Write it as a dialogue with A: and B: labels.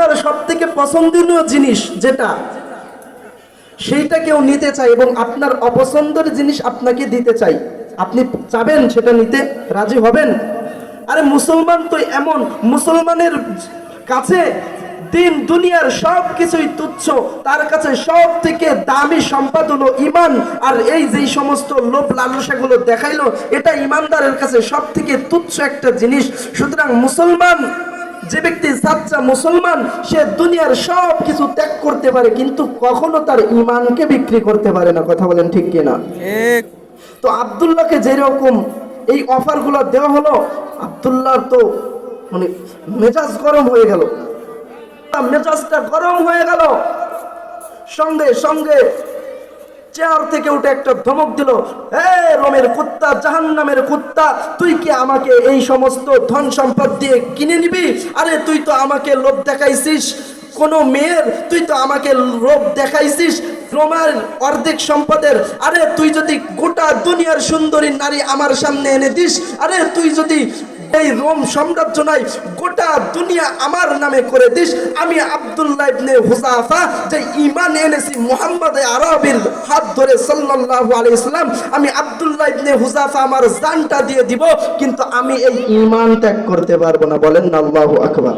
A: আপনার সবথেকে পছন্দনীয় জিনিস যেটা, সেইটা কেউ নিতে চায় এবং আপনার অপছন্দের জিনিস আপনাকে দিতে চাই, আপনি চাবেন সেটা নিতে, রাজি হবেন? আরে মুসলমান তো এমন, মুসলমানের কাছে দিন দুনিয়ার সব কিছুই তুচ্ছ, তার কাছে সব থেকে দামি সম্পদ হলো ইমান। আর এই যে সমস্ত লোভ লালসাগুলো দেখাইলো, এটা ইমানদারের কাছে সব থেকে তুচ্ছ একটা জিনিস। সুতরাং মুসলমান, যে ব্যক্তি সাচ্চা মুসলমান, সে দুনিয়ার সব কিছু ত্যাগ করতে পারে কিন্তু কখনো তার ইমানকে বিক্রি করতে পারে না। কথা বলেন ঠিক কিনা?
B: ঠিক।
A: তো আব্দুল্লাহকে যেরকম এই অফারগুলো দেওয়া হলো, আব্দুল্লাহর তো মানে মেজাজ গরম হয়ে গেল, মেজাজটা গরম হয়ে গেল। সঙ্গে সঙ্গে চেয়ার থেকে উঠে একটা ধমক দিল, হে রোমের কুত্তা, জাহান্নামের কুত্তা, তুই কি আমাকে এই সমস্ত ধন সম্পদ দিয়ে কিনে নিবি? আরে তুই তো আমাকে লোভ দেখাইছিস কোন মেয়ের, তুই তো আমাকে লোভ দেখাইছিস রোমের অর্ধেক সম্পদের। আরে তুই যদি গোটা দুনিয়ার সুন্দরী নারী আমার সামনে এনে দিস, আরে তুই যদি এই রোম সাম্রাজ্য নাই, গোটা দুনিয়া আমার নামে করে দিস, আমি আব্দুল্লাহ ইবনে হুযাফা যে ঈমান এনেছি মুহাম্মদ আরবির হাত ধরে সাল্লাল্লাহু আলাইহি ওয়াসাল্লাম, আমি আব্দুল্লাহ ইবনে হুযাফা আমার জানটা দিয়ে দিব, কিন্তু আমি এই ঈমান ত্যাগ করতে পারবো না। বলেন না আল্লাহু আকবার।